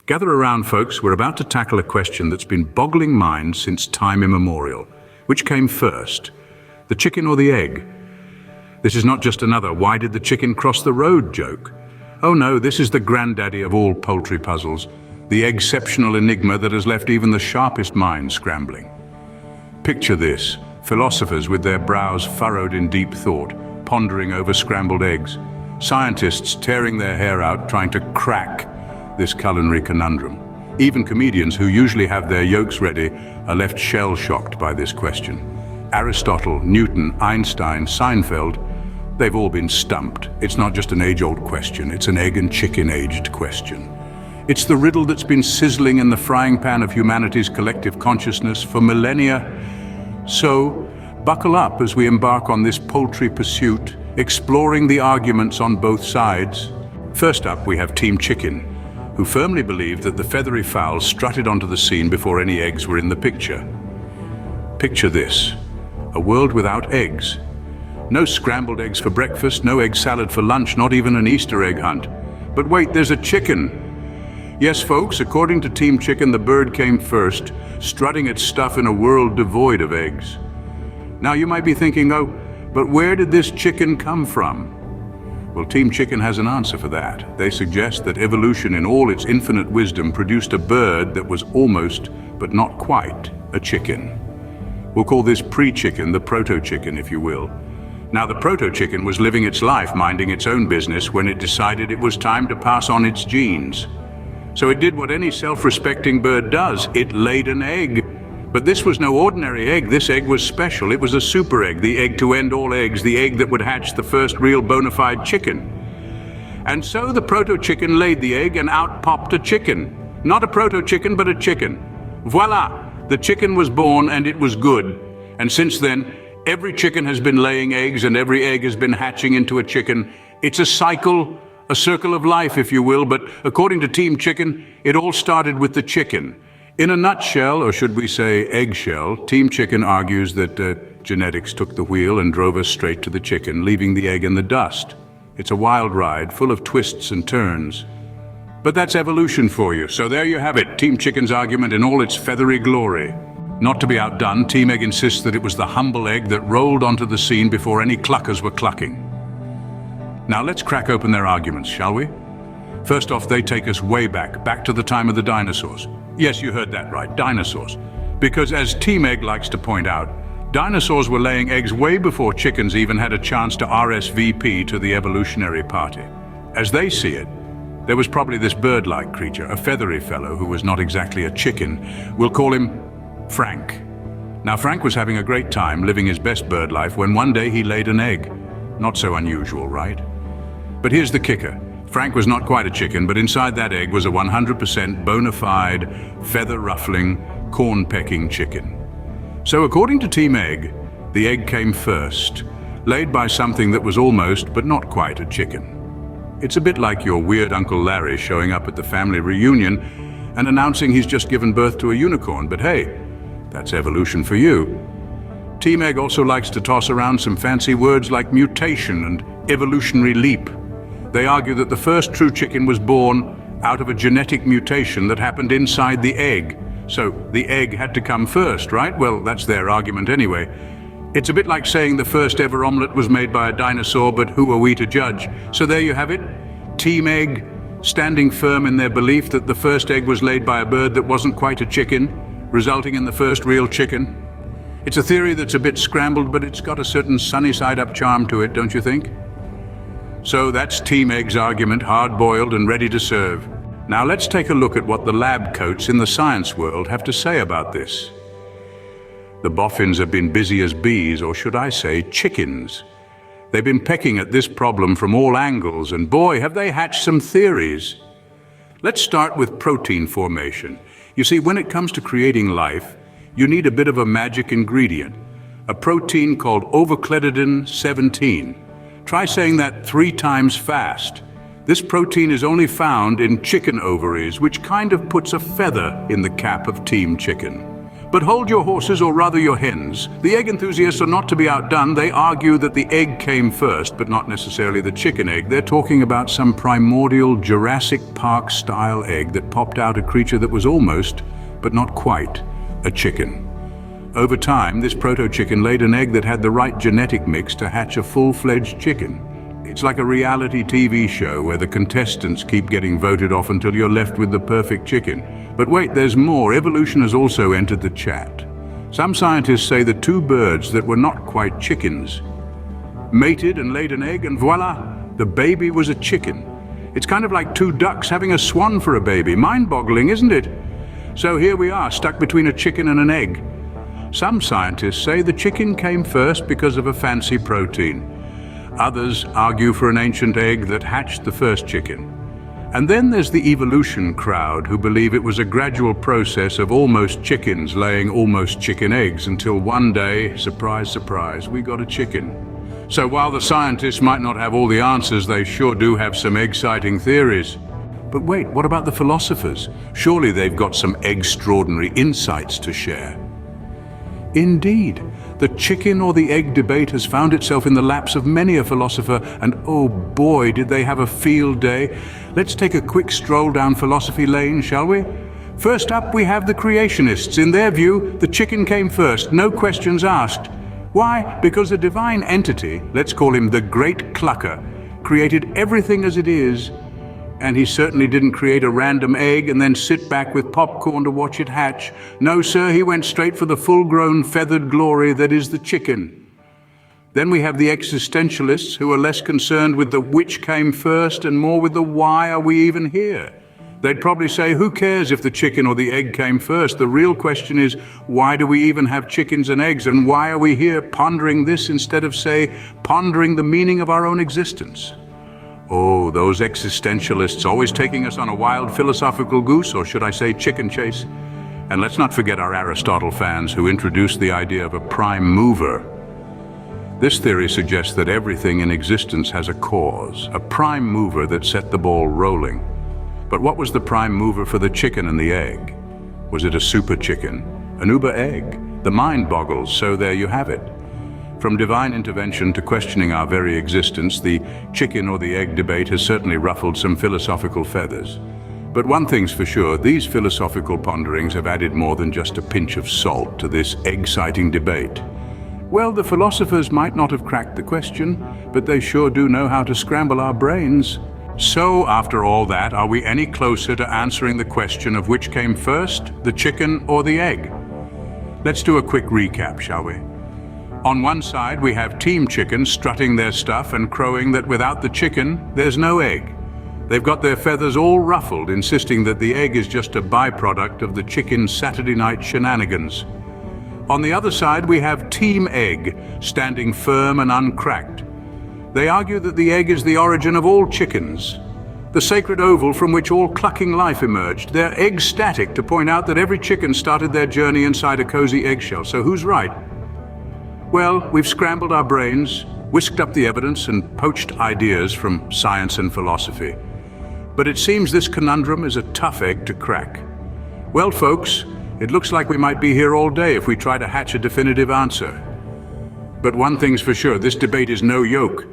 Gather around, folks. We're about to tackle a question that's been boggling minds since time immemorial. Which came first, the chicken or the egg? This is not just another "why did the chicken cross the road" joke. Oh no, this is the granddaddy of all poultry puzzles, the exceptional enigma that has left even the sharpest minds scrambling. Picture this: philosophers with their brows furrowed in deep thought, pondering over scrambled eggs. Scientists tearing their hair out trying to crack this culinary conundrum. Even comedians who usually have their jokes ready are left shell-shocked by this question. Aristotle, Newton, Einstein, Seinfeld, they've all been stumped. It's not just an age-old question, it's an egg and chicken-aged question. It's the riddle that's been sizzling in the frying pan of humanity's collective consciousness for millennia. So, buckle up as we embark on this poultry pursuit, exploring the arguments on both sides. First up, we have Team Chicken, who firmly believed that the feathery fowl strutted onto the scene before any eggs were in the picture. Picture this: a world without eggs. No scrambled eggs for breakfast, no egg salad for lunch, not even an Easter egg hunt. But wait, there's a chicken. Yes, folks, according to Team Chicken, the bird came first, strutting its stuff in a world devoid of eggs. Now you might be thinking, oh, but where did this chicken come from? Well, Team Chicken has an answer for that. They suggest that evolution in all its infinite wisdom produced a bird that was almost, but not quite, a chicken. We'll call this pre-chicken the proto-chicken, if you will. Now, the proto-chicken was living its life, minding its own business, when it decided it was time to pass on its genes. So it did what any self-respecting bird does: it laid an egg. But this was no ordinary egg. This egg was special. It was a super egg, the egg to end all eggs, the egg that would hatch the first real bona fide chicken. And so the proto-chicken laid the egg and out popped a chicken. Not a proto-chicken, but a chicken. Voila! The chicken was born and it was good. And since then, every chicken has been laying eggs and every egg has been hatching into a chicken. It's a cycle, a circle of life, if you will, but according to Team Chicken, it all started with the chicken. In a nutshell, or should we say eggshell, Team Chicken argues that genetics took the wheel and drove us straight to the chicken, leaving the egg in the dust. It's a wild ride, full of twists and turns. But that's evolution for you, so there you have it, Team Chicken's argument in all its feathery glory. Not to be outdone, Team Egg insists that it was the humble egg that rolled onto the scene before any cluckers were clucking. Now let's crack open their arguments, shall we? First off, they take us way back to the time of the dinosaurs. Yes, you heard that right, dinosaurs. Because as Team Egg likes to point out, dinosaurs were laying eggs way before chickens even had a chance to RSVP to the evolutionary party. As they see it, there was probably this bird-like creature, a feathery fellow who was not exactly a chicken. We'll call him Frank. Now, Frank was having a great time living his best bird life when one day he laid an egg. Not so unusual, right? But here's the kicker. Frank was not quite a chicken, but inside that egg was a 100% bona fide, feather-ruffling, corn-pecking chicken. So according to Team Egg, the egg came first, laid by something that was almost, but not quite, a chicken. It's a bit like your weird Uncle Larry showing up at the family reunion and announcing he's just given birth to a unicorn, but hey, that's evolution for you. Team Egg also likes to toss around some fancy words like mutation and evolutionary leap. They argue that the first true chicken was born out of a genetic mutation that happened inside the egg. So the egg had to come first, right? Well, that's their argument anyway. It's a bit like saying the first ever omelet was made by a dinosaur, but who are we to judge? So there you have it. Team Egg standing firm in their belief that the first egg was laid by a bird that wasn't quite a chicken, resulting in the first real chicken. It's a theory that's a bit scrambled, but it's got a certain sunny-side-up charm to it, don't you think? So that's Team Egg's argument, hard-boiled and ready to serve. Now let's take a look at what the lab coats in the science world have to say about this. The boffins have been busy as bees, or should I say chickens. They've been pecking at this problem from all angles, and boy, have they hatched some theories. Let's start with protein formation. You see, when it comes to creating life, you need a bit of a magic ingredient, a protein called ovocledidin 17. Try saying that 3 times fast. This protein is only found in chicken ovaries, which kind of puts a feather in the cap of Team Chicken. But hold your horses, or rather your hens. The egg enthusiasts are not to be outdone. They argue that the egg came first, but not necessarily the chicken egg. They're talking about some primordial Jurassic Park-style egg that popped out a creature that was almost, but not quite, a chicken. Over time, this proto-chicken laid an egg that had the right genetic mix to hatch a full-fledged chicken. It's like a reality TV show where the contestants keep getting voted off until you're left with the perfect chicken. But wait, there's more. Evolution has also entered the chat. Some scientists say the two birds that were not quite chickens mated and laid an egg, and voila, the baby was a chicken. It's kind of like two ducks having a swan for a baby. Mind-boggling, isn't it? So here we are, stuck between a chicken and an egg. Some scientists say the chicken came first because of a fancy protein. Others argue for an ancient egg that hatched the first chicken. And then there's the evolution crowd who believe it was a gradual process of almost chickens laying almost chicken eggs until one day, surprise, surprise, we got a chicken. So while the scientists might not have all the answers, they sure do have some exciting theories. But wait, what about the philosophers? Surely they've got some extraordinary insights to share. Indeed, the chicken or the egg debate has found itself in the laps of many a philosopher, and oh boy, did they have a field day. Let's take a quick stroll down philosophy lane, shall we? First up, we have the creationists. In their view, the chicken came first, no questions asked. Why? Because a divine entity, let's call him the Great Clucker, created everything as it is. And he certainly didn't create a random egg and then sit back with popcorn to watch it hatch. No, sir, he went straight for the full-grown feathered glory that is the chicken. Then we have the existentialists, who are less concerned with the which came first and more with the why are we even here. They'd probably say, who cares if the chicken or the egg came first? The real question is, why do we even have chickens and eggs? And why are we here pondering this instead of, say, pondering the meaning of our own existence? Oh, those existentialists always taking us on a wild philosophical goose, or should I say chicken chase? And let's not forget our Aristotle fans who introduced the idea of a prime mover. This theory suggests that everything in existence has a cause, a prime mover that set the ball rolling. But what was the prime mover for the chicken and the egg? Was it a super chicken, an uber egg? The mind boggles, so there you have it. From divine intervention to questioning our very existence, the chicken or the egg debate has certainly ruffled some philosophical feathers. But one thing's for sure, these philosophical ponderings have added more than just a pinch of salt to this egg-citing debate. Well, the philosophers might not have cracked the question, but they sure do know how to scramble our brains. So, after all that, are we any closer to answering the question of which came first, the chicken or the egg? Let's do a quick recap, shall we? On one side, we have Team Chicken strutting their stuff and crowing that without the chicken, there's no egg. They've got their feathers all ruffled, insisting that the egg is just a byproduct of the chicken's Saturday night shenanigans. On the other side, we have Team Egg, standing firm and uncracked. They argue that the egg is the origin of all chickens, the sacred oval from which all clucking life emerged. They're egg-static to point out that every chicken started their journey inside a cozy eggshell. So who's right? Well, we've scrambled our brains, whisked up the evidence, and poached ideas from science and philosophy. But it seems this conundrum is a tough egg to crack. Well, folks, it looks like we might be here all day if we try to hatch a definitive answer. But one thing's for sure, this debate is no joke.